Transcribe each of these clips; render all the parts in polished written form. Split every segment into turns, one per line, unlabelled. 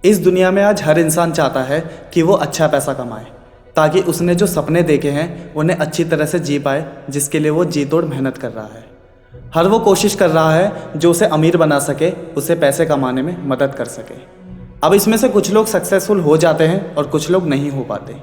इस दुनिया में आज हर इंसान चाहता है कि वो अच्छा पैसा कमाए ताकि उसने जो सपने देखे हैं उन्हें अच्छी तरह से जी पाए, जिसके लिए वो जी तोड़ मेहनत कर रहा है। हर वो कोशिश कर रहा है जो उसे अमीर बना सके, उसे पैसे कमाने में मदद कर सके। अब इसमें से कुछ लोग सक्सेसफुल हो जाते हैं और कुछ लोग नहीं हो पाते।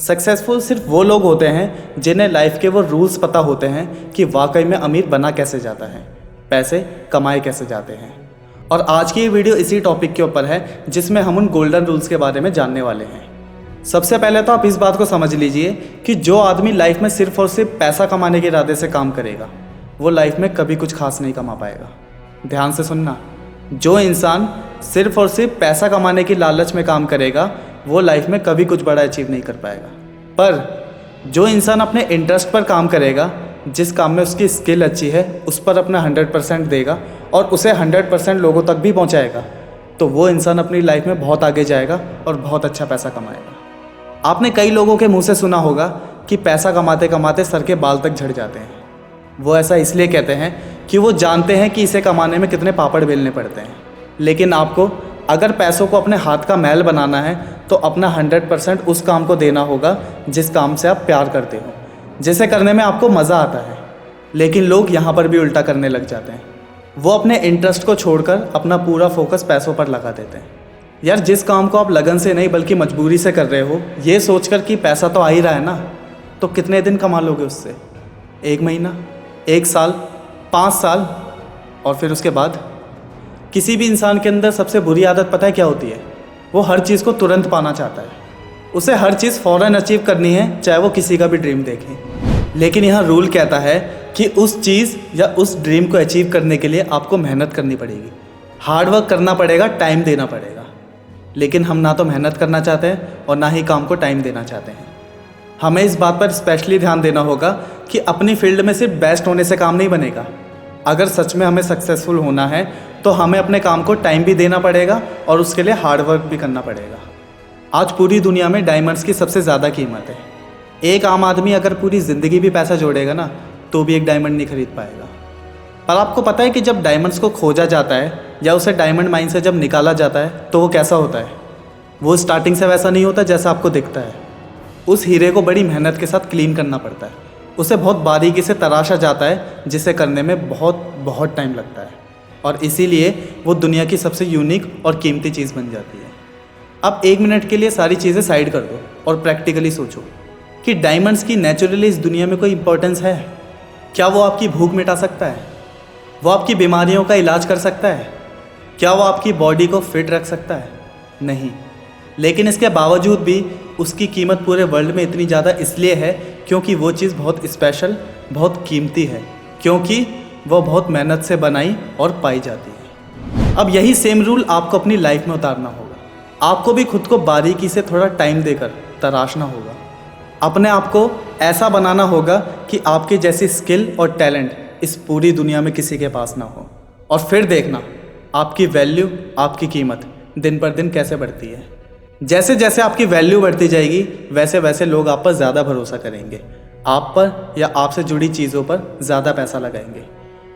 सक्सेसफुल सिर्फ वो लोग होते हैं जिन्हें लाइफ के वो रूल्स पता होते हैं कि वाकई में अमीर बना कैसे जाता है, पैसे कमाए कैसे जाते हैं। और आज की ये वीडियो इसी टॉपिक के ऊपर है जिसमें हम उन गोल्डन रूल्स के बारे में जानने वाले हैं। सबसे पहले तो आप इस बात को समझ लीजिए कि जो आदमी लाइफ में सिर्फ और सिर्फ पैसा कमाने के इरादे से काम करेगा वो लाइफ में कभी कुछ खास नहीं कमा पाएगा। ध्यान से सुनना, जो इंसान सिर्फ और सिर्फ पैसा कमाने की लालच में काम करेगा वो लाइफ में कभी कुछ बड़ा अचीव नहीं कर पाएगा। पर जो इंसान अपने इंटरेस्ट पर काम करेगा, जिस काम में उसकी स्किल अच्छी है उस पर अपना 100% देगा और उसे 100% लोगों तक भी पहुंचाएगा, तो वो इंसान अपनी लाइफ में बहुत आगे जाएगा और बहुत अच्छा पैसा कमाएगा। आपने कई लोगों के मुंह से सुना होगा कि पैसा कमाते कमाते सर के बाल तक झड़ जाते हैं। वो ऐसा इसलिए कहते हैं कि वो जानते हैं कि इसे कमाने में कितने पापड़ बेलने पड़ते हैं। लेकिन आपको अगर पैसों को अपने हाथ का मैल बनाना है तो अपना 100% उस काम को देना होगा जिस काम से आप प्यार करते हो, जिसे करने में आपको मज़ा आता है। लेकिन लोग यहाँ पर भी उल्टा करने लग जाते हैं। वो अपने इंटरेस्ट को छोड़कर अपना पूरा फोकस पैसों पर लगा देते हैं। यार, जिस काम को आप लगन से नहीं बल्कि मजबूरी से कर रहे हो, ये सोचकर कि पैसा तो आ ही रहा है ना, तो कितने दिन कमा लोगे उससे? 1 महीना, 1 साल, 5 साल? और फिर उसके बाद? किसी भी इंसान के अंदर सबसे बुरी आदत पता है क्या होती है? वो हर चीज़ को तुरंत पाना चाहता है। उसे हर चीज़ फ़ौरन अचीव करनी है, चाहे वो किसी का भी ड्रीम देखे। लेकिन यहाँ रूल कहता है कि उस चीज़ या उस ड्रीम को अचीव करने के लिए आपको मेहनत करनी पड़ेगी, हार्डवर्क करना पड़ेगा, टाइम देना पड़ेगा। लेकिन हम ना तो मेहनत करना चाहते हैं और ना ही काम को टाइम देना चाहते हैं। हमें इस बात पर स्पेशली ध्यान देना होगा कि अपनी फील्ड में सिर्फ बेस्ट होने से काम नहीं बनेगा। अगर सच में हमें सक्सेसफुल होना है तो हमें अपने काम को टाइम भी देना पड़ेगा और उसके लिए हार्डवर्क भी करना पड़ेगा। आज पूरी दुनिया में डायमंड्स की सबसे ज़्यादा कीमत है। एक आम आदमी अगर पूरी ज़िंदगी भी पैसा जोड़ेगा ना तो भी एक डायमंड नहीं खरीद पाएगा। पर आपको पता है कि जब डायमंड्स को खोजा जाता है या उसे डायमंड माइन से जब निकाला जाता है तो वो कैसा होता है? वो स्टार्टिंग से वैसा नहीं होता जैसा आपको दिखता है। उस हीरे को बड़ी मेहनत के साथ क्लीन करना पड़ता है, उसे बहुत बारीकी से तराशा जाता है, जिसे करने में बहुत टाइम लगता है। और इसीलिए वो दुनिया की सबसे यूनिक और कीमती चीज़ बन जाती है। अब 1 मिनट के लिए सारी चीज़ें साइड कर दो और प्रैक्टिकली सोचो कि डायमंड्स की नेचुरली इस दुनिया में कोई इंपॉर्टेंस है? क्या वो आपकी भूख मिटा सकता है? वो आपकी बीमारियों का इलाज कर सकता है? क्या वो आपकी बॉडी को फिट रख सकता है? नहीं। लेकिन इसके बावजूद भी उसकी कीमत पूरे वर्ल्ड में इतनी ज़्यादा इसलिए है क्योंकि वो चीज़ बहुत स्पेशल, बहुत कीमती है, क्योंकि वो बहुत मेहनत से बनाई और पाई जाती है। अब यही सेम रूल आपको अपनी लाइफ में उतारना होगा। आपको भी खुद को बारीकी से थोड़ा टाइम देकर तराशना होगा। अपने आप को ऐसा बनाना होगा कि आपकी जैसी स्किल और टैलेंट इस पूरी दुनिया में किसी के पास ना हो। और फिर देखना आपकी वैल्यू, आपकी कीमत दिन पर दिन कैसे बढ़ती है। जैसे जैसे आपकी वैल्यू बढ़ती जाएगी वैसे वैसे लोग आप पर ज़्यादा भरोसा करेंगे, आप पर या आपसे जुड़ी चीज़ों पर ज़्यादा पैसा लगाएंगे।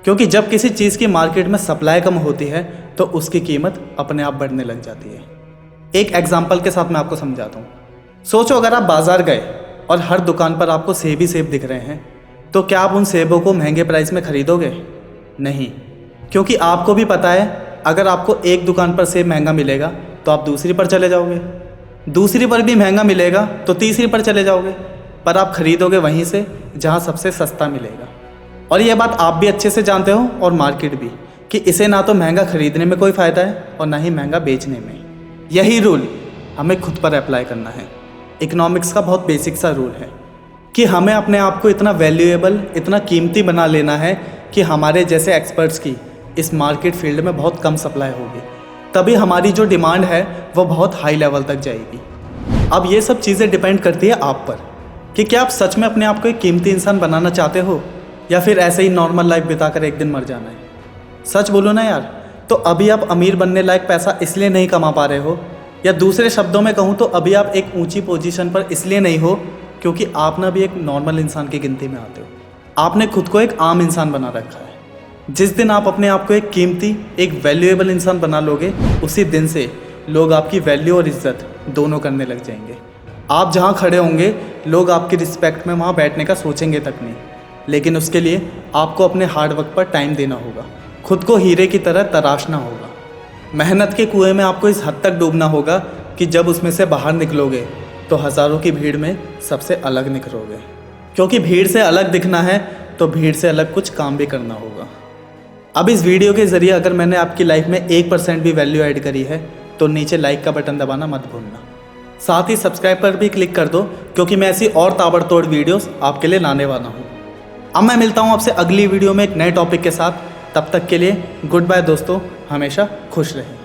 क्योंकि जब किसी चीज़ की मार्केट में सप्लाई कम होती है तो उसकी कीमत अपने आप बढ़ने लग जाती है। एक एग्जाम्पल के साथ मैं आपको समझाता हूँ। सोचो अगर आप बाज़ार गए और हर दुकान पर आपको सेब ही सेब दिख रहे हैं, तो क्या आप उन सेबों को महंगे प्राइस में ख़रीदोगे? नहीं, क्योंकि आपको भी पता है अगर आपको एक दुकान पर सेब महंगा मिलेगा तो आप दूसरी पर चले जाओगे, दूसरी पर भी महंगा मिलेगा तो तीसरी पर चले जाओगे, पर आप खरीदोगे वहीं से जहाँ सबसे सस्ता मिलेगा। और ये बात आप भी अच्छे से जानते हो और मार्केट भी, कि इसे ना तो महंगा खरीदने में कोई फ़ायदा है और ना ही महंगा बेचने में। यही रूल हमें खुद पर अप्लाई करना है। इकोनॉमिक्स का बहुत बेसिक सा रूल है कि हमें अपने आप को इतना वैल्यूएबल, इतना कीमती बना लेना है कि हमारे जैसे एक्सपर्ट्स की इस मार्केट फील्ड में बहुत कम सप्लाई होगी, तभी हमारी जो डिमांड है वो बहुत हाई लेवल तक जाएगी। अब ये सब चीज़ें डिपेंड करती है आप पर कि क्या आप सच में अपने आप को एक कीमती इंसान बनाना चाहते हो या फिर ऐसे ही नॉर्मल लाइफ बिताकर एक दिन मर जाना है। सच बोलो ना यार, तो अभी आप अमीर बनने लायक पैसा इसलिए नहीं कमा पा रहे हो, या दूसरे शब्दों में कहूँ तो अभी आप एक ऊंची पोजीशन पर इसलिए नहीं हो क्योंकि आप ना भी एक नॉर्मल इंसान की गिनती में आते हो। आपने खुद को एक आम इंसान बना रखा है। जिस दिन आप अपने आप को एक कीमती, एक वैल्यूएबल इंसान बना लोगे, उसी दिन से लोग आपकी वैल्यू और इज्जत दोनों करने लग जाएंगे। आप जहाँ खड़े होंगे लोग आपकी रिस्पेक्ट में वहाँ बैठने का सोचेंगे तक नहीं। लेकिन उसके लिए आपको अपने हार्ड वर्क पर टाइम देना होगा, खुद को हीरे की तरह तराशना होगा। मेहनत के कुएं में आपको इस हद तक डूबना होगा कि जब उसमें से बाहर निकलोगे तो हज़ारों की भीड़ में सबसे अलग निखरोगे। क्योंकि भीड़ से अलग दिखना है तो भीड़ से अलग कुछ काम भी करना होगा। अब इस वीडियो के ज़रिए अगर मैंने आपकी लाइफ में 1% भी वैल्यू ऐड करी है तो नीचे लाइक का बटन दबाना मत भूलना। साथ ही सब्सक्राइब पर भी क्लिक कर दो, क्योंकि मैं ऐसी और ताबड़तोड़ वीडियोस आपके लिए लाने वाला हूँ। अब मैं मिलता हूँ आपसे अगली वीडियो में एक नए टॉपिक के साथ। तब तक के लिए गुड बाय दोस्तों, हमेशा खुश रहें।